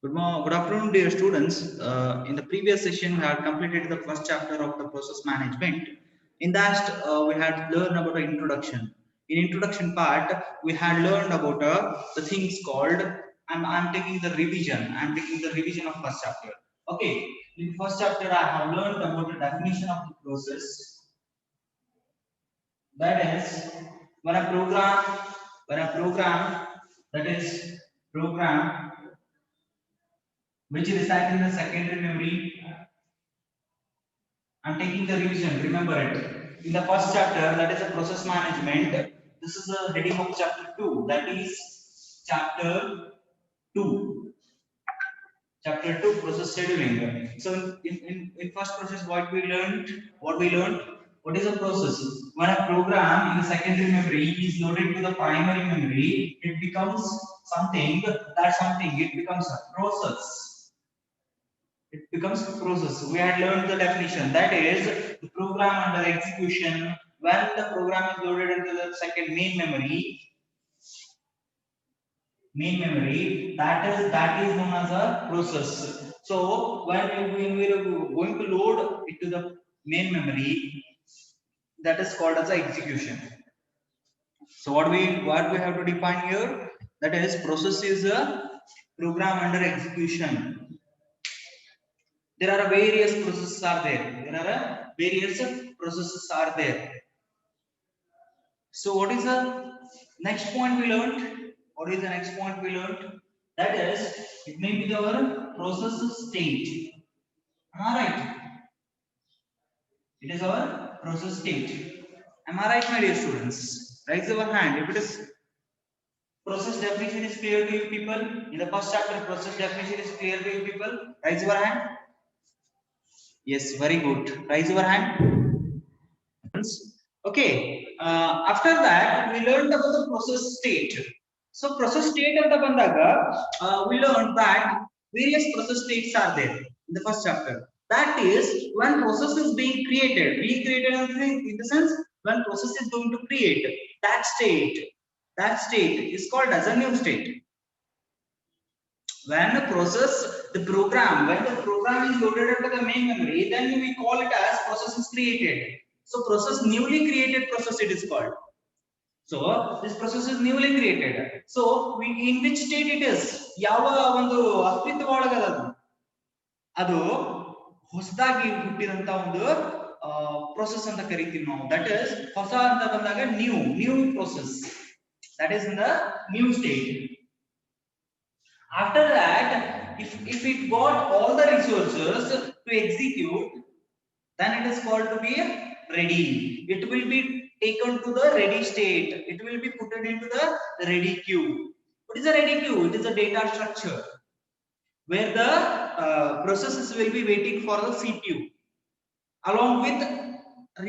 Good afternoon, dear students. In the previous session, we had completed the first chapter of the process management. In that, we had learned about the introduction. In introduction part, we had learned about the things called. I'm taking the revision. I'm taking the revision of first chapter. Okay. In first chapter, I have learned about the definition of the process. That is, when a program, that is program which resides in the secondary memory. I'm taking the revision, remember it. In the first chapter, that is a process management. This is the heading of chapter 2, that is chapter 2. Chapter 2, process scheduling. So in first process, what is a process? When a program in the secondary memory is loaded to the primary memory, it becomes something, it becomes a process. It becomes a process. We had learned the definition. That is the program under execution. When the program is loaded into the second main memory, that is known as a process. So when we are going to load it to the main memory, that is called as a execution. So what we have to define here, that is process is a program under execution. There are various processes are there. So what is the next point we learned? That is, it may be our process state. Am I right? It is our process state. Am I right, my dear students? Raise your hand if it is process definition is clear to you people. In the first chapter, process definition is clear to you people. Raise your hand. Yes, very good. Raise your hand. Okay. After that, we learned about the process state. So process state of the bandaga, we learned that various process states are there in the first chapter. That is when process is being created. In the sense when process is going to create that state. That state is called as a new state. When the program is loaded into the main memory, then we call it as process is created. So process newly created process it is called. So this process is newly created. So in which state it is? ಯಾವ ಒಂದು ಅಸ್ತಿತ್ವದೊಳಗದ ಅದು ಹೊಸದಾಗಿ ಹುಟ್ಟಿದಂತ ಒಂದು process ಅಂತ ಕರಿತೀವಿ ನಾವು. That is ಹೊಸ ಅಂತ ಬಂದಾಗ new process. That is in the new state. After that, if it got all the resources to execute, then it is called to be ready. It will be taken to the ready state. It will be put into the ready queue. What is a ready queue? It is a data structure where the processes will be waiting for the CPU along with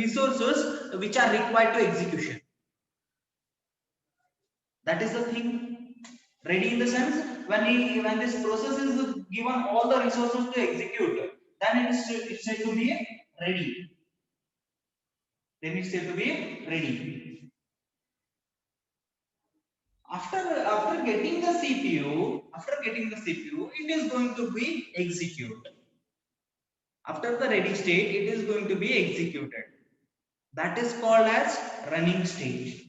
resources which are required to execution. That is the thing. Ready in the sense when this process is given all the resources to execute, then it's said to be ready. Then it's said to be ready. After getting the CPU, it is going to be executed. After the ready state, it is going to be executed. That is called as running stage.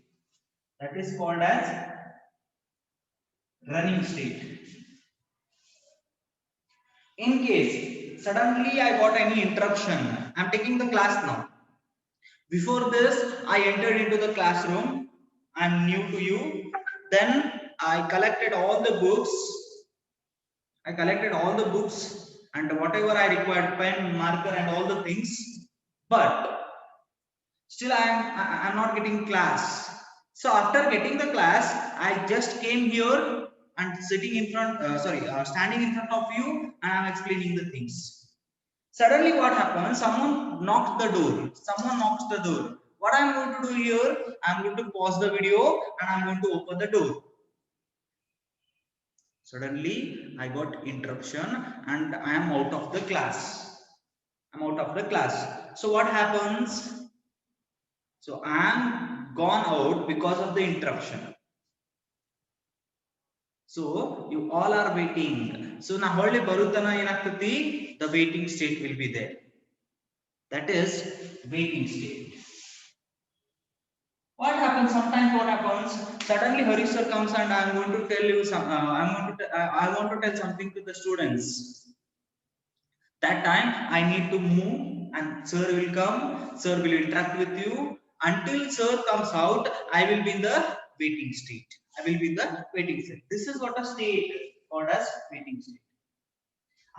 In case suddenly I got any interruption, I'm taking the class now. Before this, I entered into the classroom. I'm new to you. Then I collected all the books. And whatever I required, pen, marker, and all the things. But still, I'm not getting class. So after getting the class, I just came here and standing in front of you, and I'm explaining the things. Suddenly what happens? Someone knocks the door. What I'm going to do here, I'm going to pause the video and I'm going to open the door. Suddenly I got interruption and I am out of the class. So what happens? So I am gone out because of the interruption. So you all are waiting. So na ಹೊಳ್ಳಿ ಬರುತ್ತನ ಏನಾಗ್ತತಿ, the waiting state will be there. That is waiting state. What happens sometimes? What happens suddenly? Harish sir comes and I am going to tell you some. I want to tell something to the students. That time I need to move, and sir will come. Sir will interact with you until sir comes out. I will be in the waiting state. I will be in the waiting state. This is what a state called as waiting state.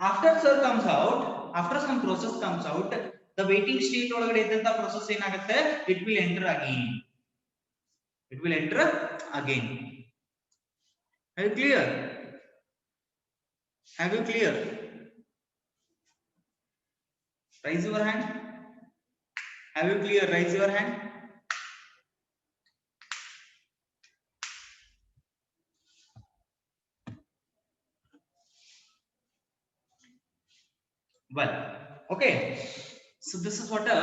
After sir comes out, after some process comes out, the waiting state ಒಳಗಡೆ ಇದ್ದಂತ process ಏನಾಗುತ್ತೆ? It will enter again. It will enter again. Are you clear? Have you clear? Raise your hand. Have you clear? Raise your hand. Well, okay. So this is what a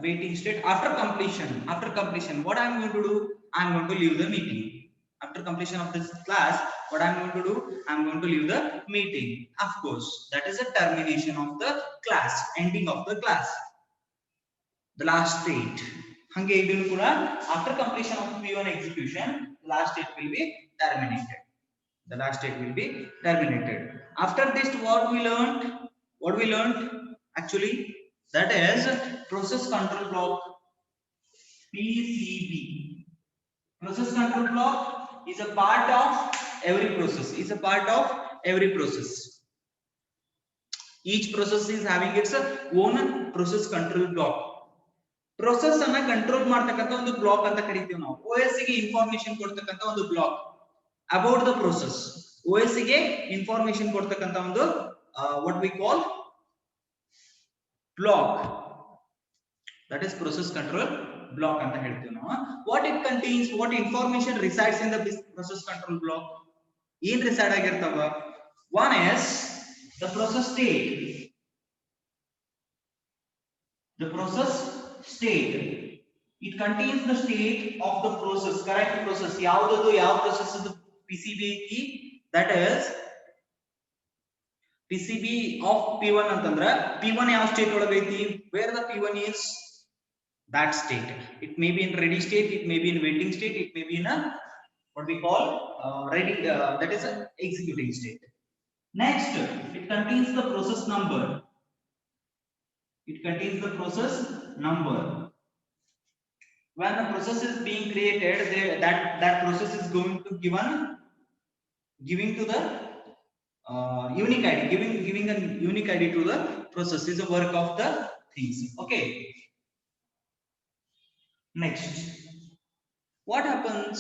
waiting state. After completion, what I am going to do? I am going to leave the meeting. After completion of this class, what I am going to do? I am going to leave the meeting. Of course, that is a termination of the class, ending of the class. The last state. Hange idunu kuda after completion of P1 execution, the last state will be terminated. The last state will be terminated. After this, what we learned? What we learned actually, that is process control block, PCB. Process control block is a part of every process. Is a part of every process. Each process is having its own process control block. Process ಅನ್ನ control ಮಾಡತಕ್ಕಂತ ಒಂದು block ಅಂತ ಕರೀತೀವಿ ನಾವು. OS ಗೆ information ಕೊಡ್ತಕ್ಕಂತ ಒಂದು block. About the process, OS ಗೆ information ಕೊಡ್ತಕ್ಕಂತ ಒಂದು what we call block. That is process control block ಅಂತ ಹೇಳ್ತೀವಿ ನಾವು. What it contains, what information resides in the process control block? ಏನ್ ರಿಸೈಡ್ ಆಗಿರ್ತಾವ? One is the process state. The process state. It contains the state of the process, correct process. ಯಾವುದು ಯಾವ process ಇದು PCB ಐತಿ? That is PCB of P1 ಅಂತಂದ್ರ P1 ಯಾವ state ಒಳಗೆ ಐತಿ? Where the P1 is, that state. It may be in ready state, it may be in waiting state, it may be in a what we call ready, that is an executing state. Next, it contains the process number. It contains the process number. When the process is being created, that process is going to giving to the unique ID, giving a unique ID to the process is a work of the things. Okay. Next, what happens?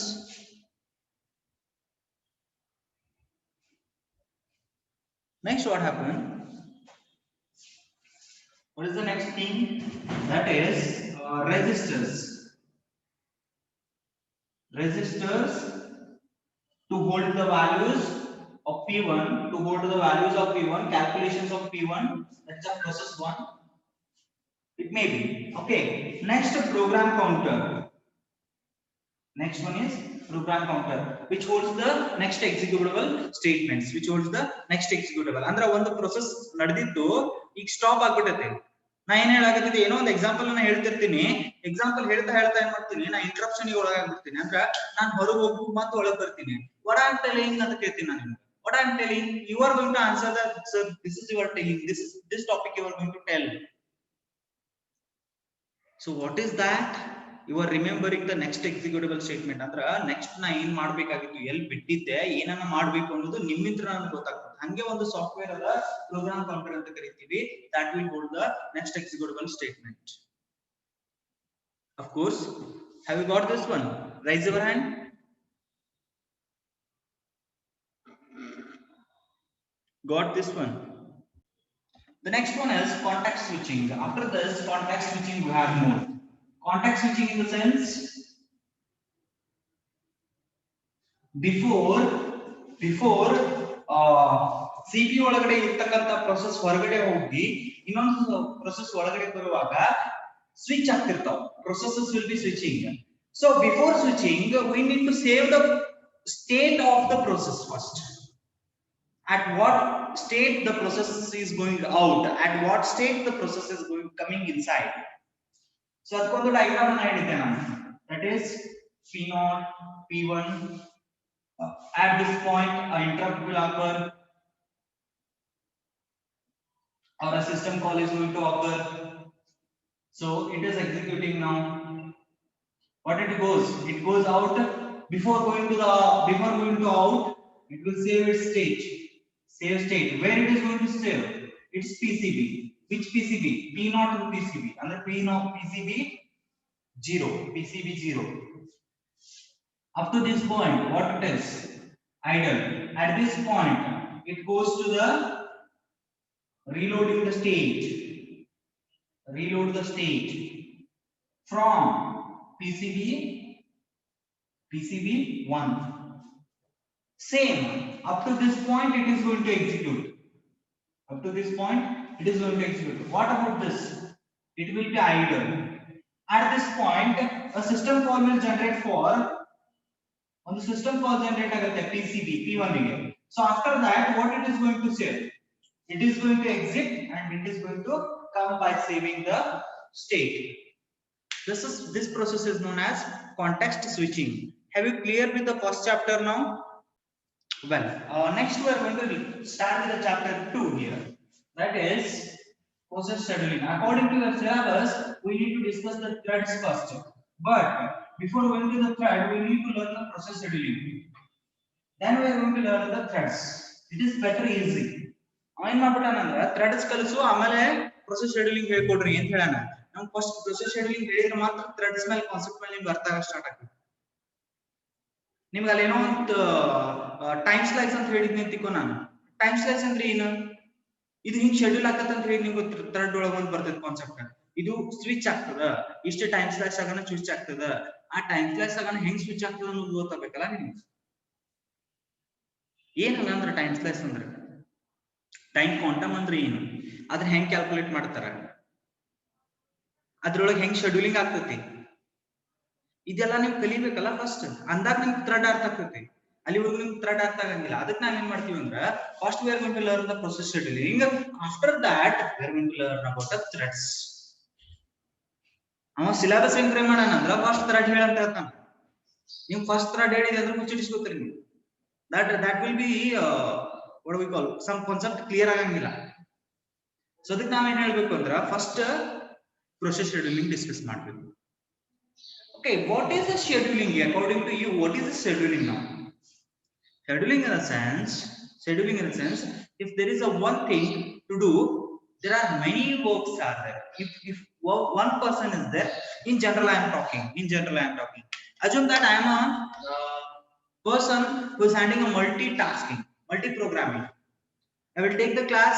Next, what happened? What is the next thing? That is resistors. Resistors to hold the values of P1, to hold the values of P1, calculations of P1. That's a process 1. It may be. Okay. Next, program counter. Next one is program counter, which holds the next executable statements, which holds the next executable. Andra one process nadidittu ಈಗ stop ಆಗ್ಬಿಟ್ಟೈತೆ. ನಾ ಏನ್ ಹೇಳಾಕತ್ತಿದ್ದೆ, ಏನೋ ಒಂದು example ಅನ್ನ ಹೇಳ್ತಿರ್ತೀನಿ, example ಹೇಳ್ತಾ ಏನ್ ಮಾಡ್ತೀನಿ, ನಾ ಇಂಟರಪ್ಷನ್ ಗೆ ಒಳಗಾಗ್ಬಿಡ್ತೀನಿ. ಅಂದ್ರೆ ನಾನು ಹೊರಗೆ ಹೋಗಿ ಮತ್ತೆ ಒಳಗೆ ಬರ್ತೀನಿ. what I am telling ಅಂತ ಕೇಳ್ತೀನಿ ನಾನು ನಿಮ್ಗೆ. what I am telling, you are going to answer that, sir, this is your telling, this topic you are going to tell. So what is that? You are remembering the next executable statement. ಅಂದ್ರೆ next ನಾ ಏನ್ ಮಾಡ್ಬೇಕಾಗಿತ್ತು, ಎಲ್ಲಿ ಬಿಟ್ಟಿದ್ದೆ, ಏನನ್ನ ಮಾಡ್ಬೇಕು ಅನ್ನೋದು ನಿಮ್ಮಿಂದ ನನಗೆ ಗೊತ್ತಾಗ್ತದೆ. ಹಂಗೆ ಒಂದು ಸಾಫ್ಟ್ವೇರ್ ಅದ, ಪ್ರೋಗ್ರಾಮ್ ಕೌಂಟರ್ ಅಂತ ಕರಿತೀವಿ, that will hold the next executable statement. Of course, have you got this one? Raise your hand. Got this one? The next one is context switching. After this context switching, we have more. Context switching in the sense, before CPU ಒಳಗಡೆ ಇರ್ತಕ್ಕಂತ process ಹೊರಗಡೆ ಹೋಗಿ ಇನ್ನೊಂದು process ಒಳಗಡೆ ಬರುವಾಗ switch ಆಗ್ತಿರ್ತಾವ. Processes will be switching. So before switching, we need to save the state of the process first. At what state the process is going out, at what state the process is going coming inside. So ಅದಕ್ಕೊಂದು diagram ಅನ್ನು ಹೇಳಿದ್ದೆ ನಾನು. That is P0, P1. At this point, an interrupt will occur, or a system call is going to occur. So it is executing now. What it goes out. Before going to out, it will save its state. Save state. Where it is going to save? It's PCB. Which PCB? P0 to PCB. Under P0 PCB 0. PCB 0. Up to this point, what it is? Idle. At this point, it goes to the reloading the state. Reload the state from PCB 1. Same. Up to this point, it is going to execute. Up to this point, it is going to execute. What about this? It will be idle. At this point, a system call will generate for on the system call generate agutte PCB P1 ige. So after that, what it is going to save? It is going to exit and it is going to come by saving the state. This process is known as context switching. Have you clear with the first chapter now? Well, next we are going to start with the chapter 2 here. That is process scheduling. According to your syllabus, we need to discuss the threads first. But before going to the thread, we need to learn the process scheduling. Then we are going to learn the threads. It is better easy. ಏನು ಮಾಡ್ಬಿಟ್ಟಾನಂದ್ರೆ Threads ಕಲಿಸು ಆಮೇಲೆ process scheduling ಹೇಳ್ಕೊಡ್ರಿ ಅಂತ ಹೇಳಾನ. ನಮ್ first process scheduling ಹೇಳಿದ್ರೆ ಮಾತ್ರ Threads ಮೇಲೆ concept ಮೇಲೆ ನಿಮ್ಗೆ ಅರ್ಥ ಆಗ ಸ್ಟಾರ್ಟ್ ಆಗ್ತದೆ. ನಿಮ್ಗೆ ಅಲ್ಲಿ ಏನೋ ಒಂದು ಟೈಮ್ ಸ್ಲೈಸ್ ಅಂತ ಹೇಳಿದ್ನಿ ಅಂತಿಕೋ ನಾನು. ಟೈಮ್ ಸ್ಲೈಸ್ ಅಂದ್ರೆ ಏನು? ಇದು ಹಿಂಗ್ ಶೆಡ್ಯೂಲ್ ಆಗತ್ತೆ ಅಂತ ಹೇಳಿ ನಿಮ್ಗೆ ಥ್ರೆಡ್ ಒಳಗೆ ಒಂದು ಬರ್ತದೆ ಕಾನ್ಸೆಪ್ಟ್. ಇದು ಸ್ವಿಚ್ ಆಗ್ತದ, ಇಷ್ಟು ಟೈಮ್ ಸ್ಲೈಸ್ ಆಗೋಣ ಸ್ವಿಚ್ ಆಗ್ತದ. ಆ ಟೈಮ್ ಸ್ಲೈಸ್ ಆಗೋಣ ಹೆಂಗ್ ಸ್ವಿಚ್ ಆಗ್ತದ ಅನ್ನೋದು ಗೊತ್ತಾಗಬೇಕಲ್ಲ ನಿಮ್ಗೆ. ಏನ್ ಹಂಗಂದ್ರೆ ಟೈಮ್ ಸ್ಲೈಸ್ ಅಂದ್ರೆ ಟೈಮ್ ಕ್ವಾಂಟಮ್ ಅಂದ್ರೆ ಏನು, ಅದ್ರ ಹೆಂಗ್ ಕ್ಯಾಲ್ಕುಲೇಟ್ ಮಾಡ್ತಾರ, ಅದ್ರೊಳಗೆ ಹೆಂಗ್ ಶೆಡ್ಯೂಲಿಂಗ್ ಆಗ್ತತಿ, ಇದೆಲ್ಲ ನೀವು ಕಲಿಬೇಕಲ್ಲ ಫಸ್ಟ್. ಅಂದಾಗ ನಿಮ್ಗೆ ಥ್ರೆಡ್ ಅರ್ಥ ಆಗ್ತತಿ. ಅಲ್ಲಿವರೆಗೂ ನಿಮ್ಗೆ ಥ್ರೆಡ್ ಅರ್ಥ ಆಗಂಗಿಲ್ಲ. ಅದಕ್ಕೆ ನಾವ್ ಏನ್ ಮಾಡ್ತೀವಿ ಅಂದ್ರೆ first we are going to learn the process scheduling. After that we are going to learn about the threads. ಅವ ಸಿಲೆಬಸ್ ಹೆಂಗ್ ಫ್ರೇಮ್ ಮಾಡೋಣ ಅಂದ್ರೆ ಫಸ್ಟ್ ಥ್ರೆಡ್ ಹೇಳಂತ ಹೇಳ್ತಾನ. ನೀವು ಫಸ್ಟ್ ಥ್ರೆಡ್ ಹೇಳಿದ್ರೆ ಅದ್ರ ಮುಚ್ಚಿಡಿಸ್ಕೋತೀರಿ ನೀವು. that will be what do we call some concept clear ಆಗಂಗಿಲ್ಲ. ಸೊ ಅದಕ್ಕೆ ನಾವೇನ್ ಹೇಳ್ಬೇಕು ಅಂದ್ರೆ ಫಸ್ಟ್ process scheduling discuss ಮಾಡಬೇಕು. Okay, what is the scheduling according to you? What is the scheduling now? Scheduling in a sense, if there is a one thing to do, there are many works are there. If one person is there, in general I am talking. Assume that I am a person who is handling a multi-programming. I will take the class,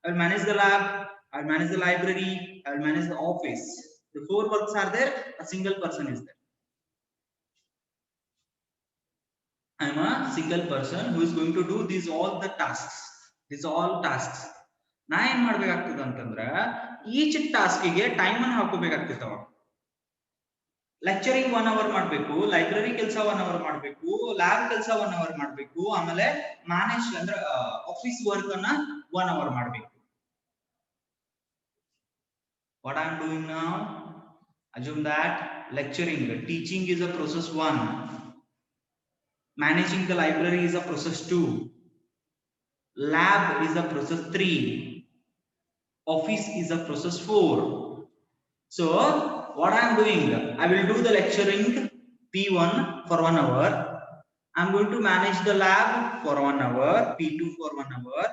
I will manage the lab, I will manage the library, I will manage the office. The 4 works are there, a single person is there. I am a single person who is going to do all the tasks. ನಾ ಏನ್ ಮಾಡ್ಬೇಕಾಗ್ತದ ಅಂತಂದ್ರ each task ಗೆ time ಅನ್ನು ಹಾಕೋಬೇಕಾಗ್ತಿತ್ತವ. Lecturing 1 hour ಮಾಡಬೇಕು, library ಕೆಲಸ 1 hour ಮಾಡಬೇಕು, lab ಕೆಲಸ 1 hour ಮಾಡಬೇಕು, ಆಮೇಲೆ ಮ್ಯಾನೇಜ್ ಅಂದ್ರೆ ಆಫೀಸ್ ವರ್ಕ್ ಅನ್ನ 1 ಅವರ್ ಮಾಡಬೇಕು. What I am doing now? Assume that lecturing, teaching is a process 1. Managing the library is a process 2. Lab is a process 3. Office is a process 4. So what I am doing? I will do the lecturing P1 for 1 hour. I am going to manage the lab for 1 hour, P2 for 1 hour.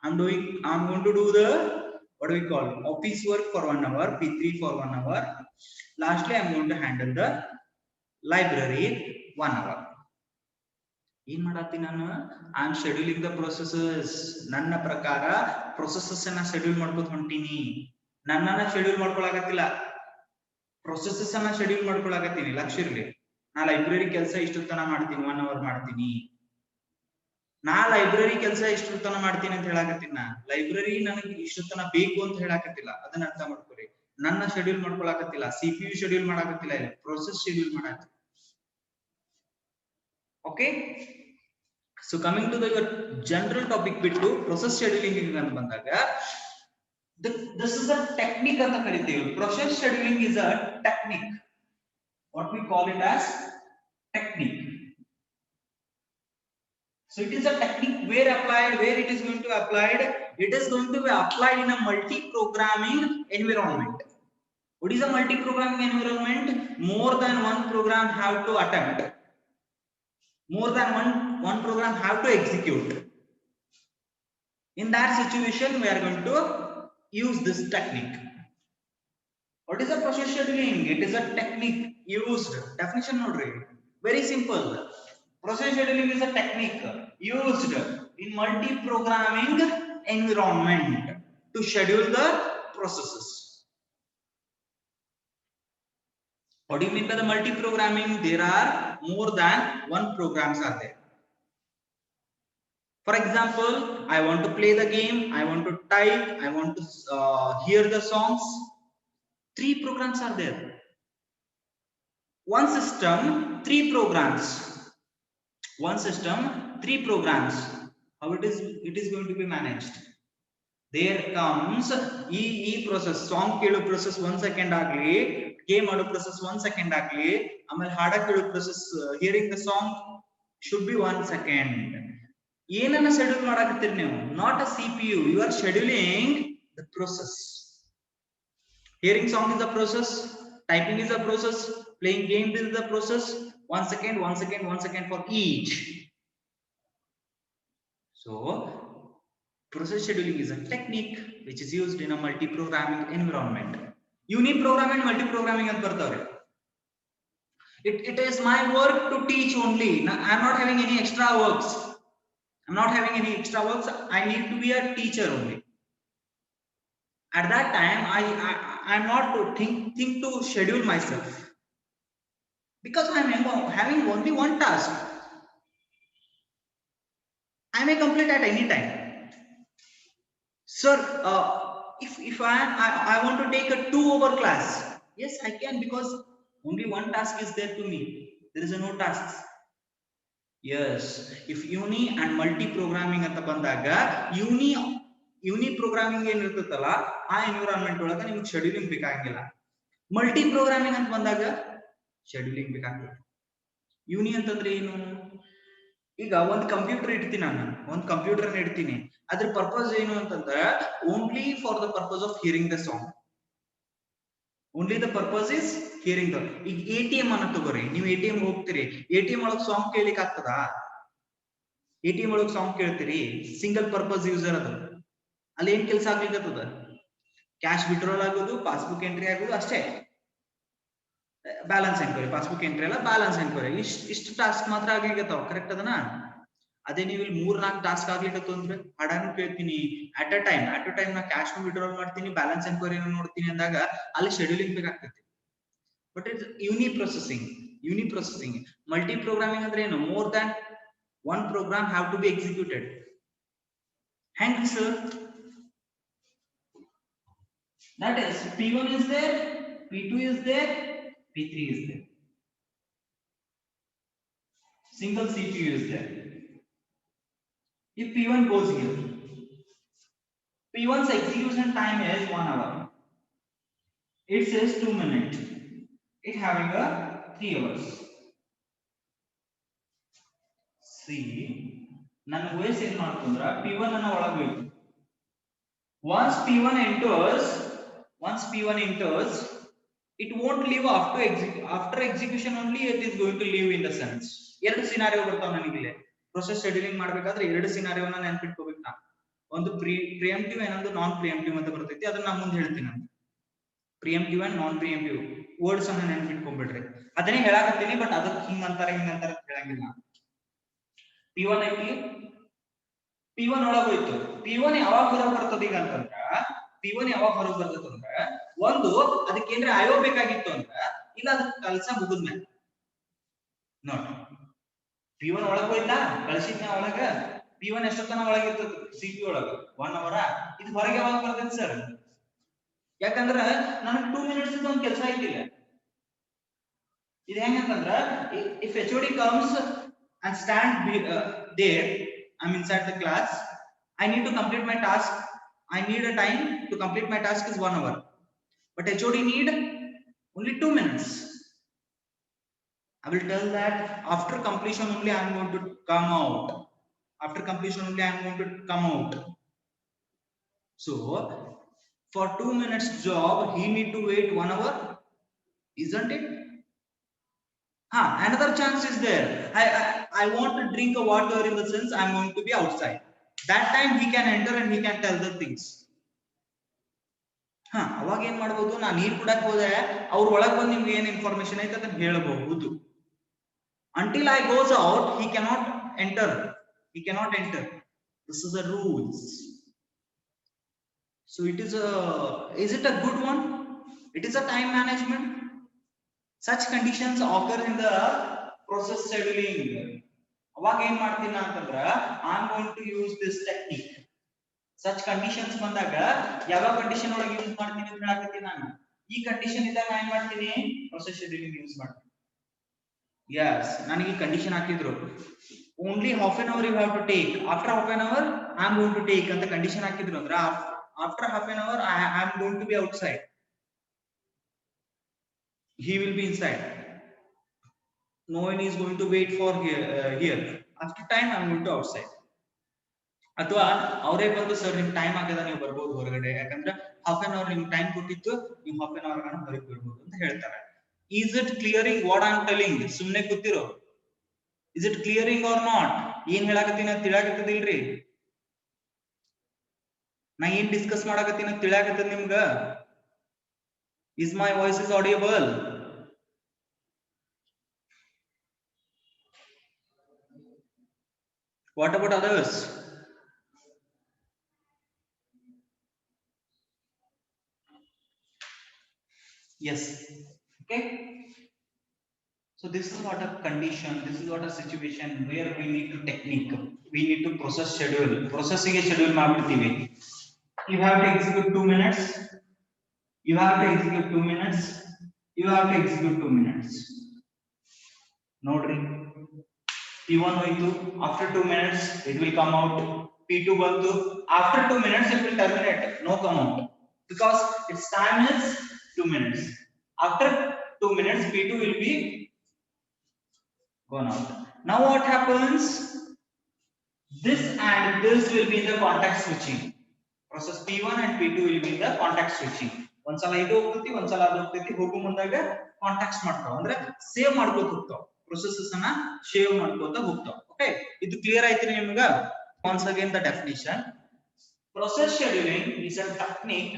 I am going to do the what do we call office work for 1 hour, P3 for 1 hour. Lastly, I am going to handle the library 1 hour. ಏನ್ ಮಾಡತ್ತಿ ನಾನು? I am scheduling the processes. ನನ್ನ ಪ್ರಕಾರ processes ಅನ್ನ schedule ಮಾಡ್ಕೊತ ಹೊಂಟೀನಿ. ನನ್ನನ್ನ schedule ಮಾಡ್ಕೊಳಕತ್ತಿಲ್ಲ, processes ಅನ್ನ schedule ಮಾಡ್ಕೊಳಕತ್ತೀನಿ. ಲಕ್ಷ್ಯ ಇರ್ಲಿ, ನಾ ಲೈಬ್ರರಿ ಕೆಲಸ ಇಷ್ಟೊತ್ತನ ಮಾಡ್ತೀನಿ, 1 ಅವರ್ ಮಾಡ್ತೀನಿ. ನಾ ಲೈಬ್ರರಿ ಕೆಲಸ ಇಷ್ಟೊತ್ತನ ಮಾಡ್ತೀನಿ ಅಂತ ಹೇಳಾಕತ್ತೀನಿ. ನಾ ಲೈಬ್ರರಿ ನನಗೆ ಇಷ್ಟೊತ್ತನ ಬೇಕು ಅಂತ ಹೇಳಾಕತ್ತಿಲ್ಲ. ಅದನ್ನ ಅರ್ಥ ಮಾಡ್ಕೊರಿ. ನನ್ನ ಶೆಡ್ಯೂಲ್ ಮಾಡ್ಕೊಳಕತ್ತಿಲ್ಲ, CPU ಶೆಡ್ಯೂಲ್ ಮಾಡಾಕತ್ತಿಲ್ಲ, ಇಲ್ಲ ಪ್ರೊಸೆಸ್ ಶೆಡ್ಯೂಲ್ ಮಾಡಾಕತ್ತೀನಿ. Okay, so coming to the your general topic ಬಿಟ್ಟು process scheduling ಅಂತ ಬಂದಾಗ this is a technique ಅಂತ ಕರಿತೀವಿ. Process scheduling is a technique, what we call it as technique. So it is a technique where it is going to be applied, it is going to be applied in a multi-programming environment. What is a multi-programming environment? More than one program have to attempt, more than one program have to execute. In that situation we are going to use this technique. What is a process scheduling? It is a technique used, definition nodri, very simple. Process scheduling is a technique used in multi-programming environment to schedule the processes. What do you mean by the multi-programming? There are more than one programs are there. For example, I want to play the game, I want to type, I want to hear the songs. 3 programs are there. One system, 3 programs. One system, 3 programs. How it is going to be managed? There comes e process, song kelo process 1 second agli, game ado process 1 second agli, amel hada kelo process, hearing the song should be 1 second. ಏನನ್ನ schedule ಮಾಡಕತ್ತೀರಿ ನೀವು? Not a CPU, you are scheduling the process. Hearing song is a process, typing is a process, playing games is a process. 1 second, 1 second, 1 second for each. So process scheduling is a technique which is used in a multi-programming environment. Uniprogramming and multi-programming anta bartavre. It is my work to teach only. Now, I am not having any extra works. I am not having any extra works. I need to be a teacher only. At that time, I am not to think to schedule myself, because I am having only one task. I may complete at any time. Sir, if I want to take a 2-hour class, yes I can, because only one task is there to me. There is no tasks. Yes, if uni and multi-programming anta bandaga, uni programming ಏನು ಇರುತ್ತಲ್ಲ ಆ environment ಒಳಗೆ ನಿಮಗೆ scheduling ಬೇಕಾಗಿಲ್ಲ. Multi programming ಅಂತ ಬಂದಾಗ scheduling ಬೇಕಾಗುತ್ತೆ. ಯೂನಿ ಅಂತಂದ್ರೆ ಏನು? ಈಗ ಒಂದು ಕಂಪ್ಯೂಟರ್ ಇಡ್ತೀನಿ, ನಾನು ಒಂದು ಕಂಪ್ಯೂಟರ್ ಇಡ್ತೀನಿ, ಅದ್ರ ಪರ್ಪಸ್ ಏನು ಅಂತಂದ್ರೆ only for the purpose of hearing the song. Only the purpose is hearing the. ಈಗ ATM ಅನ್ನ ತಗೋರಿ, ನೀವು ATM ಹೋಗ್ತೀರಿ, ATM ಒಳಗೆ ಸಾಂಗ್ ಕೇಳಿಕ್ ಆಗ್ತದ? ATM ಒಳಗೆ ಸಾಂಗ್ ಕೇಳ್ತೀರಿ, ಸಿಂಗಲ್ ಪರ್ಪಸ್ ಯೂಸರ್ ಅದು. ಅಲ್ಲಿ ಏನ್ ಕೆಲಸ ಆಗ್ಲಿಕ್ಕತ್ತದ? ಕ್ಯಾಶ್ ವಿಡ್ರಾಲ್ ಆಗೋದು, ಪಾಸ್ಬುಕ್ ಎಂಟ್ರಿ ಆಗೋದು ಅಷ್ಟೇ. ಬ್ಯಾಲೆನ್ಸ್ ಎನ್ಕ್ವೈರಿ, ಪಾಸ್ಬುಕ್ ಎಂಟ್ರಿ ಅಲ್ಲ, ಬ್ಯಾಲೆನ್ಸ್ ಎನ್ಕ್ವೈರಿ, ಇಷ್ಟು ಟಾಸ್ಕ್ ಮಾತ್ರ ಆಗ್ಲಿಕ್ಕತ್ತಾವ. ಕರೆಕ್ಟ್ ಅದನ? ಅದೇ ನೀವು ಇಲ್ಲಿ 3-4 ಟಾಸ್ಕ್ ಆಗ್ಲಿಕ್ಕತ್ತು ಅಂದ್ರೆ ಹಾಡಾನು ಕೇಳ್ತೀನಿ, ಅಟ್ ಅ ಟೈಮ್ ನಾ ಕ್ಯಾಶ್ ವಿಡ್ರಾಲ್ ಮಾಡ್ತೀನಿ, ಬ್ಯಾಲೆನ್ಸ್ ಎನ್ಕ್ವೈರಿ ನೋಡ್ತೀನಿ ಅಂದಾಗ ಅಲ್ಲಿ ಶೆಡ್ಯೂಲಿಂಗ್ ಬೇಕಾಗ್ತೈತಿ. But it's uniprocessing. Multiprogramming ಅಂದ್ರೆ ಏನು? More than one program have to be executed. Hence that is P1 is there, P2 is there, P3 is there, single CPU is there. If P1 goes here, P1's execution time is 1 hour, it says 2 minutes, it having a 3 hours. See, ನನ್ನ OS ಏನು ಮಾಡ್ತಂದ್ರ P1 ಅನ್ನ ಒಳಗೆ ಹೋಯ್ತು. Once P1 enters, it won't leave after execution only, it is going to leave in the sense. ಎರಡು scenario ಬರ್ತಾವ ನನಗೆ ಇಲ್ಲಿ. Process scheduling ಮಾಡಬೇಕಾದ್ರೆ ಎರಡು ಸಿನಾರಿಯೋನ ನೆನಪಿಟ್ಕೋಬೇಕು. ನಾ ಒಂದು ಪ್ರಿಯಂಪ್ಟಿವ್ ಇನ್ನೊಂದು ನಾನ್ ಪ್ರಿಯಂಪ್ಟಿವ್ ಅಂತ ಬರ್ತೈತಿ, ಅದನ್ನ ನಾ ಮುಂದೆ ಹೇಳ್ತೀನಿ. ನಾನು ಪ್ರಿಯಂಪ್ಟಿವ್ ಅಂಡ್ ನಾನ್ ಪ್ರಿಯಂಪ್ಟಿವ್ ವರ್ಡ್ಸ್ ಅನ್ನ ನೆನಪಿಟ್ಕೊಂಡ್ಬಿಡ್ರಿ. ಅದನ್ನೇ ಹೇಳಾಕತ್ತೀನಿ, ಬಟ್ ಅದಕ್ಕೆ ಹಿಂಗಂತಾರೆ ಹೇಳಂಗಿಲ್ಲ. P1 ಐತಿ, P1 ಒಳಗೆ ಹೋಯ್ತು. P1 ಯಾವಾಗ ಹೊರಗೆ ಬರ್ತದೆ ಈಗ ಅಂತಂದ್ರ, P1 ಯಾವಾಗ ಹೊರಗೆ ಬರ್ತದಂದ್ರ, ಒಂದು ಅದಕ್ಕೆ ಏನ್ರ IO ಬೇಕಾಗಿತ್ತು ಅಂದ್ರ, ಇಲ್ಲ ಅದ ಕೆಲಸ ಮುಗಿದ್ಮೇಲೆ ನೋಡಿ. P1 ಒಳಗೆ ಹೋಯ್ತಾ, ಕಳಿಸಿದ್ನ ಒಳಗ, P1 ಎಷ್ಟೊತ್ತನ ಒಳಗೆ ಇರ್ತದ CPU ಒಳಗ? 1 hour. ಇದು ಹೊರಗೆ ಯಾವಾಗ ಬರ್ತೈತಿ ಸರ್? ಯಾಕಂದ್ರ ನನಗೆ 2 minutes ಒಂದು ಕೆಲಸ ಐತಿಲ್ಲ. ಇದು ಹೆಂಗಂತಂದ್ರ, if HOD comes and stand there. I'm inside the class. I need to complete my task. I need a time to complete my task is 1 hour, but HOD need only 2 minutes. I will tell that after completion only I am going to come out. After completion only I am going to come out. So for 2 minutes job he need to wait 1 hour, isn't it? Another chance is there. I want to drink a water, in the sense I'm going to be outside. That time he can enter and he can tell the things. ಅವಾಗ ಏನ್ ಮಾಡಬಹುದು, ನಾನು ನೀರು ಕುಡಕ್ ಹೋದೆ ಅವ್ರ ಒಳಗ್ ಬಂದು ನಿಮ್ಗೆ ಏನ್ ಇನ್ಫಾರ್ಮೇಶನ್ ಐತೆ ಅದನ್ನ ಹೇಳಬಹುದು. Until I goes out he cannot enter. He cannot enter. This is the rules. So is it a good one? It is a time management. Such conditions occur in the process scheduling. ಅವಾಗ ಏನ್ ಮಾಡ್ತೀನಿ ಅಂತಂದ್ರ I am going to use this technique. Such conditions ಬಂದಾಗ ಯಾವ condition ಒಳಗೆ use ಮಾಡ್ತೀನಿ ಅಂತ ಹೇಳಕತ್ತೀನಿ ನಾನು. ಈ ಕಂಡೀಷನ್ ಇದ್ದಾಗ ನಾನು ಏನ್ ಮಾಡ್ತೀನಿ, process scheduling ಯೂಸ್ ಮಾಡ್ತೀನಿ. Yes, ನನಗೆ ಈ ಕಂಡೀಷನ್ ಹಾಕಿದ್ರು, only half an hour you have to take. After half an hour I am going to take ಅಂತ ಕಂಡೀಷನ್ ಹಾಕಿದ್ರು ಅಂದ್ರೆ after half an hour I am going to be outside. He will be inside. No one is going to wait for here. After time I am going to outside. ಅಥವಾ ಅವರೇ ಬಂದು sir ನಿಮ್ time ಆಗದ ನೀವು ಬರ್ಬೋದು ಹೊರಗಡೆ, ಯಾಕಂದ್ರೆ half an hour ನಿಮ್ ಟೈಮ್ ಕೊಟ್ಟಿತ್ತು, ನೀವು ಹಾಫ್ ಅನ್ ಅವರ್ ಹೊರಗೆ ಬಿಡ್ಬೋದು ಅಂತ ಹೇಳ್ತಾರೆ. Is it clearing what I am telling? ಸುಮ್ನೆ ಕೂತಿರೋ, is it clearing or not? ಏನ್ ಹೇಳಾಕತ್ತೀನಿ ಅಂತ ತಿಳಿಯಾಕತ್ತದಿಲ್ರಿ? ನಾ ಏನ್ ಡಿಸ್ಕಸ್ ಮಾಡಾಕತ್ತೀನಿ ಅಂತ ತಿಳಿಯಾಕತ್ತದ ನಿಮ್ಗ? Is my voice is audible? What about others? Yes. Okay. So this is what a condition, this is what a situation where we need to technique, we need to process schedule. Processing a schedule ಮಾಡ್ಬಿಡ್ತೀವಿ. You have to execute 2 minutes. You have to execute 2 minutes. You have to execute 2 minutes. ನೋಡ್ರಿ, P1 ಹೋಯ್ತು, after 2 minutes it will come out. P2 ಬಂತು, after 2 minutes it will terminate, no come out, because its time is 2 minutes. After 2 minutes P2 will be gone out. Now what happens? This and this will be in the context switching. Process P1 and P2 will be in the context switching. ಒಂದ್ಸಲ ಇದು ಹೋಗ್ತೈತಿ, ಒಂದ್ಸಲ ಅದು ಹೋಗ್ತೈತಿ, ಹೋಗೋ ಮುಂದಾಗ contacts ಮಾಡ್ತಾವ, ಅಂದ್ರೆ save ಮಾಡ್ಕೋತ ಹೋಗ್ತಾವ, ಪ್ರೊಸೆಸಸ್ ಅನ್ನ ಸೇವ್ ಮಾಡ್ಕೋತ ಹೋಗ್ತಾವ. ಓಕೆ, ಇದು ಕ್ಲಿಯರ್ ಆಯ್ತು ನಿಮ್ಗ? Once again the definition: process scheduling is a technique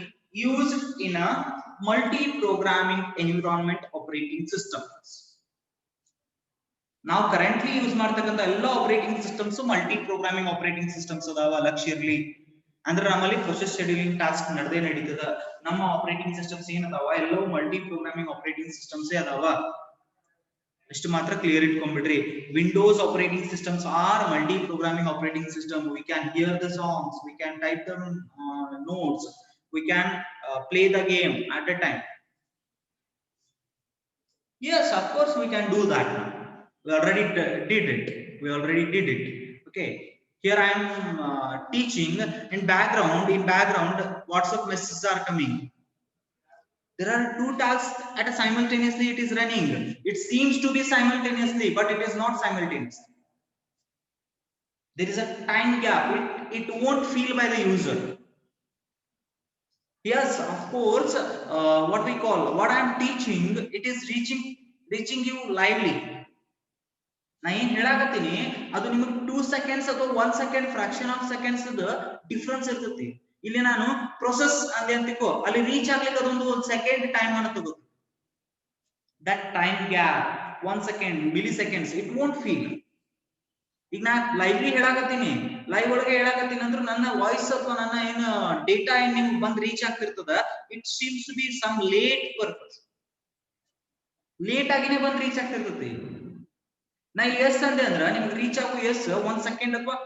used in a multi-programming environment operating systems. ನಾವು ಕರೆಂಟ್ಲಿ ಯೂಸ್ ಮಾಡ್ತಕ್ಕಂಥ ಎಲ್ಲ operating systems multi programming operating systems ಅದಾವ. ಲಕ್ಷಿರ್ಲಿ ಅಂದ್ರೆ ನಮ್ಮಲ್ಲಿ ಪ್ರೊಸೆಸ್ ಶೆಡ್ಯೂಲಿಂಗ್ ಟಾಸ್ಕ್ ನಡೆದೇ ನಡೀತದ. ನಮ್ಮ ಆಪರೇಟಿಂಗ್ ಸಿಸ್ಟಮ್ಸ್ ಏನದಾವ, ಎಲ್ಲವೂ ಮಲ್ಟಿ ಪ್ರೋಗ್ರಾಮಿಂಗ್ ಆಪರೇಟಿಂಗ್ ಸಿಸ್ಟಮ್ಸ್ ಅದಾವ. ಇಷ್ಟು ಮಾತ್ರ ಕ್ಲಿಯರ್ ಇಟ್ಕೊಂಡ್ಬಿಡ್ರಿ. Windows operating systems are multiprogramming operating system. We can hear the songs, we can type the notes, we can play the game at a time. Yes, of course we can do that now. We already did it. Okay, here I am teaching. In background WhatsApp messages are coming. There are 2 tasks at a simultaneously it is running. It seems to be simultaneously, but it is not simultaneous. There is a time gap. It won't feel by the user. Yes, of course, what I am teaching, it is reaching you lively. ನಾ ಏನ್ ಹೇಳಾಕತ್ತೀನಿ ಅದು ನಿಮಗೆ 2 seconds ಅಥವಾ 1 second fraction of seconds difference ಇರ್ತೈತಿ. ಇಲ್ಲಿ ನಾನು process ಅಂದೆ ಅಂತಿಕೋ, ಅಲ್ಲಿ ರೀಚ್ ಆಗ್ಲಿಕ್ಕೆ ಅದೊಂದು 1 second ಟೈಮ್ ಅನ್ನು ತಗೋದು. That time gap 1 second, milliseconds, it won't feel. ಈಗ ನಾ ಲೈವ್ಲಿ ಹೇಳಾಕತ್ತೀನಿ, ಲೈವ್ ಒಳಗೆ ಹೇಳಾಕತ್ತೀನಿ ಅಂದ್ರೆ ನನ್ನ ವಾಯ್ಸ್ ಅಥವಾ ನನ್ನ ಏನು ಡೇಟಾ ಏನ್ ನಿಮ್ಗೆ ಬಂದ್ ರೀಚ್ ಆಗ್ತಿರ್ತದ, it seems to be some late purpose. Late ಆಗಿನೇ ಬಂದ್ ರೀಚ್ ಆಗ್ತಿರ್ತೈತಿ. ನಾ ಎಸ್ ಅಂದೆ ಅಂದ್ರ ನಿಮ್ಗೆ ರೀಚ್ ಆಗೋ ಎಸ್ 1 second ಅಥವಾ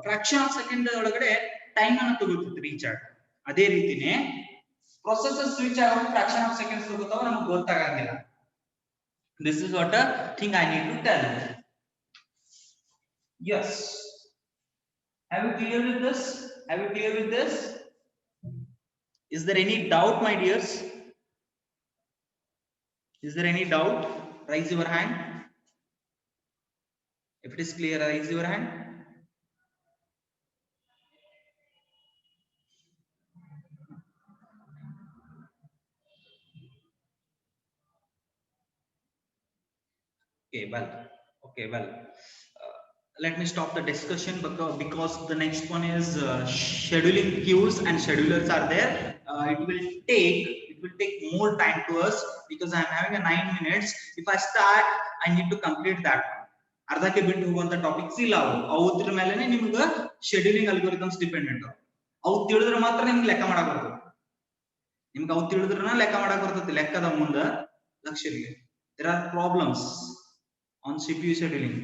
ಫ್ರಾಕ್ಷನ್ ಆಫ್ ಸೆಕೆಂಡ್ ಒಳಗಡೆ ಟೈಮ್ ಅನ್ನು ತಗೋತೈತಿ ರೀಚ್ ಆಗ. ಅದೇ ರೀತಿನೇ ಪ್ರೊಸೆಸರ್ ಸ್ವಿಚ್ ಆಗೋ ಫ್ರಾಕ್ಷನ್ ಆಫ್ ಸೆಕೆಂಡ್ಸ್ ತಗೋತಾವ, ನಮ್ಗೆ ಗೊತ್ತಾಗಂಗಿಲ್ಲ. This is what a thing I need to tell. Yes. Have you clear with this? Have you clear with this? Is there any doubt, my dears? Is there any doubt? Raise your hand. If it is clear, raise your hand. Okay, well. Let me stop the discussion because the next one is scheduling queues and schedulers are there. It will take more time to us because I am having a 9 minutes. If I start, I need to complete that one. ಅರ್ಧಕ್ಕೆ ಬಿಟ್ಟು ಹೋಗುವಂತ topics ಇಲ್ಲ ಅವುದ್ರ ಮೇಲೆನೆ ನಿಮ್ಗೆ scheduling ಅಲ್ಗೋರಿಥಮ್ಸ್ dependent ಅವು ತಿಳಿದ್ರೆ ಮಾತ್ರ ನಿಮ್ಗೆ ಲೆಕ್ಕ ಮಾಡಕ್ ಬರ್ತದೆ ನಿಮ್ಗೆ ಅವು ತಿಳಿದ್ರನ ಲೆಕ್ಕ ಮಾಡಕ್ ಬರ್ತದೆ ಲೆಕ್ಕದ ಮುಂದೆ ಲಕ್ಷ್ಯ ಇರಲಿ there are problems on CPU scheduling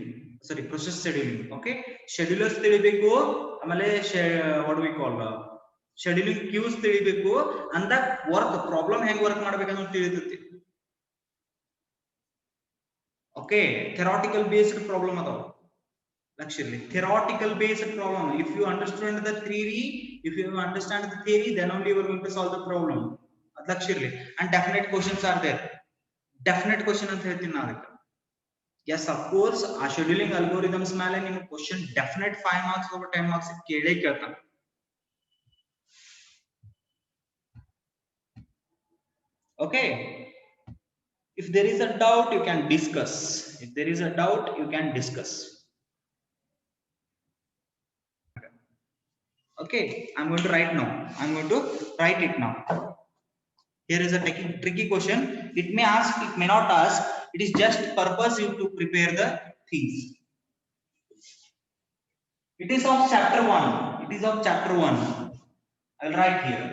sorry process scheduling okay schedulers ತಿಳಿಬೇಕು ಆಮೇಲೆ what do we call scheduling queues ತಿಳಿಬೇಕು ಅಂದ ವರ್ಕ್ ಪ್ರಾಬ್ಲಮ್ ಹೆಂಗ್ ವರ್ಕ್ ಮಾಡಬೇಕಂತ ತಿಳಿತೈತಿ okay theoretical based problem adav actually theoretical based problem if you understand the theory if you understand the theory then only you are going to solve the problem actually and definite questions are there definite question anta ಹೇಳ್ತೀನಿ ನಾನು yes of course ಆ scheduling algorithms ಮೇಲೆ ನಿಮಗೆ question definite 5 marks over 10 marks ಕೇಳೇ ಕೇಳ್ತಾನೆ okay if there is a doubt you can discuss if there is a doubt you can discuss okay I'm going to write now I'm going to write it now here is a tricky question it may ask it may not ask it is just purpose you to prepare the things it is of chapter 1 it is of chapter 1 I'll write here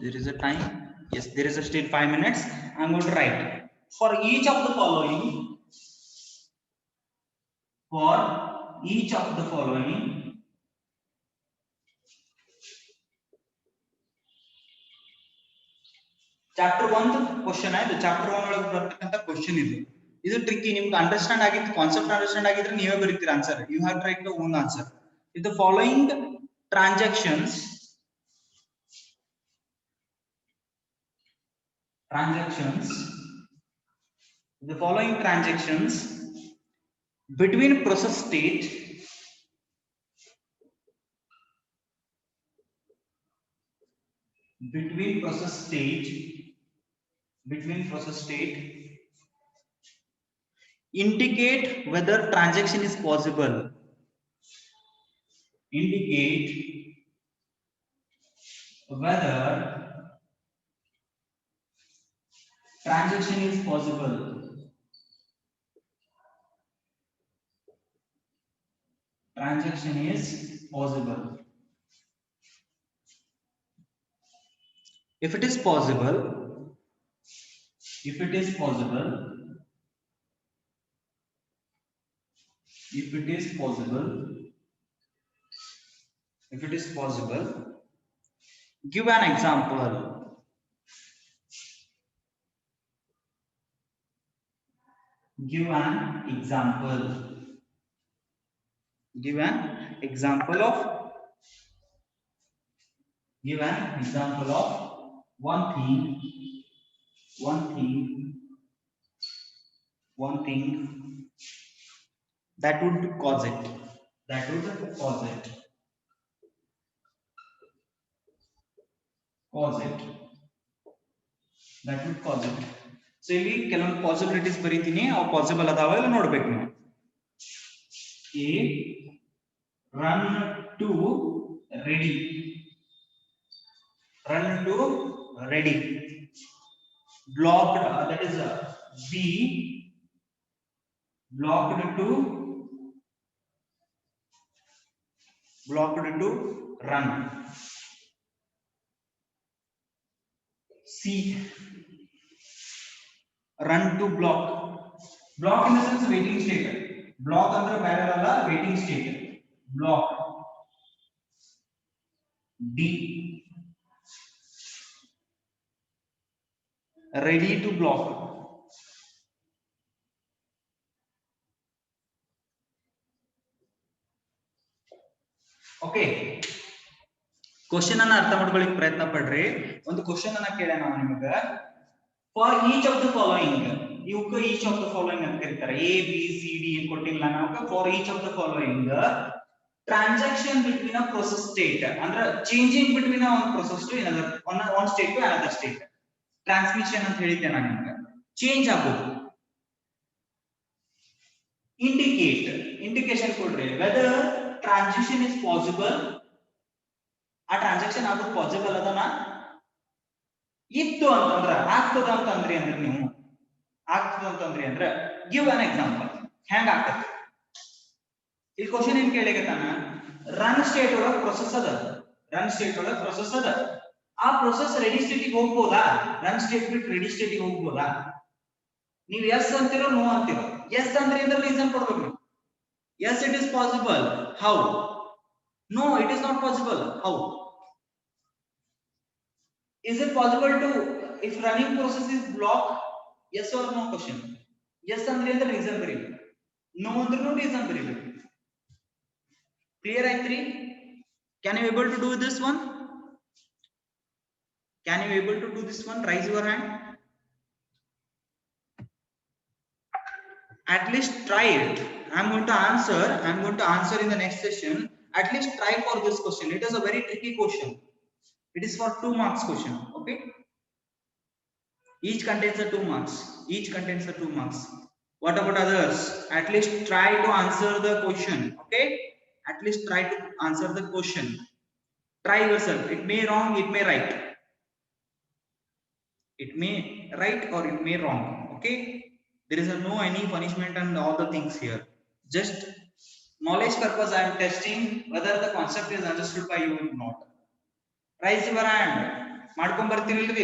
there is a time yes there is a still 5 minutes I'm going to write for each of the following for each of the following chapter 1 question ಆಯ್ತು chapter 1 ಒಳಗೆ ಬರ್ತಕ್ಕಂತ question ಇದು tricky ನಿಮ್ಗೆ understand ಆಗಿತ್ತು concept understand ಆಗಿದ್ರೆ ನೀವೇ ಬರೀತೀರಾ answer you have tried the own answer if the following transactions the following transactions between process state between process state indicate whether transaction is possible indicate whether transaction is possible transaction is possible if it is possible if it is possible if it is possible if it is possible give an example give an example give an example of give an example of one thing that would cause it that would cause it that would cause it so ಇಲ್ಲಿ ಕೆಲವೊಂದು possibilities ಬರೀತೀನಿ ಅವು possible ಅದಾವ ಇಲ್ಲ ನೋಡ್ಬೇಕು ನೀವು a run to ready blocked that is b blocked to run c run to block in the sense waiting state block ಅಂದ್ರೆ ಬೇರೆ ಅಲ್ಲ waiting state block d ready to block okay, question ಅನ್ನ ಅರ್ಥ ಮಾಡ್ಕೊಳ್ಳಿಕ್ಕೆ ಪ್ರಯತ್ನ ಪಡ್ರಿ. ಒಂದು ಕ್ವಶನ್ ಅನ್ನ ಕೇಳ ನಾವು ನಿಮಗೆ. For each of the following, ಇವಕ್ಕೆ ಈಚ್ ಆಫ್ ದ ಫಾಲೋಯಿಂಗ್ ಅಂತ ಕರೀತಾರೆ. ಎ ಬಿ ಸಿ ಡಿ ಏನ್ ಕೊಟ್ಟಿಲ್ಲ ನಾವು. For each of the following transaction between a process state, ಅಂದ್ರೆ changing between one process to another, one state to another state. Transmission ಅಂತ ಹೇಳಿದ್ದೆ ನಾನು ನಿಮ್ಗೆ, ಚೇಂಜ್ ಆಗೋದು. ಇಂಡಿಕೇಟ್, ಇಂಡಿಕೇಶನ್ ಕೊಡ್ರಿ ವೆದರ್ ಟ್ರಾನ್ಸಿಷನ್ ಇಸ್ ಪಾಸಿಬಲ್, ಆ ಟ್ರಾನ್ಸಾಕ್ಷನ್ ಆಗೋದು ಪಾಸಿಬಲ್ ಅದನ್ನ ಇತ್ತು ಅಂತಂದ್ರ, ಆಗ್ತದ ಅಂತಂದ್ರಿ ಅಂದ್ರೆ ನೀವು, ಆಗ್ತದ ಅಂತಂದ್ರಿ ಅಂದ್ರೆ ಗಿವ್ ಅನ್ ಎಕ್ಸಾಂಪಲ್, ಹೆಂಗ ಆಗ್ತದೆ. ಈ ಕ್ವಶನ್ ಏನ್ ಕೇಳಿಗತ್ತಾನ, ರನ್ ಸ್ಟೇಟ್ ಒಳಗ ಪ್ರೊಸೆಸ್ ಅದ, ರನ್ ಸ್ಟೇಟ್ ಒಳಗ ಪ್ರೊಸೆಸ್ ಅದ, ಆ ಪ್ರೊಸೆಸ್ ರೆಡಿ ಸ್ಟೇಟಿಗೆ ಹೋಗ್ಬೋದಾ, ರನ್ ಸ್ಟೇಟ್ ಬಿಟ್ಟು ರೆಡಿ ಸ್ಟೇಟಿಗೆ ಹೋಗ್ಬೋದಾ? ನೀವು ಎಸ್ ಅಂತಿರೋ ನೋ ಅಂತಿರೋ. ಎಸ್ ಅಂದ್ರೆ ಇದ್ರ ರೀಸನ್ ಕೊಡ್ಬೇಕು ನೀವು. Yes it is possible, how? No it is not possible, how? Is it possible to, if running process is blocked, yes or no question? Yes ಅಂದ್ರೆ the reason ಬರೀಬೇಕು, no ಅಂದ್ರೆ no reason ಬರೀಬೇಕು. Clear ಆಯ್ತ್ರಿ? Can you able to do this one? Can you able to do this one? Raise your hand. At least try it. I'm going to answer in the next session. At least try for this question. It is a very tricky question. It is for 2 marks question. Okay, each contains a 2 marks. Each contains a 2 marks. What about others? At least try to answer the question. Okay, at least try to answer the question. Try yourself. It may wrong, it may right. It may right or it may wrong. Okay, there is a no any punishment and all the things here. Just knowledge purpose I am testing whether the concept is understood by you or not. Raise your hand. ಮಾಡ್ಕೊಂಡ್ ಬರ್ತೀರಿಲ್ರಿ?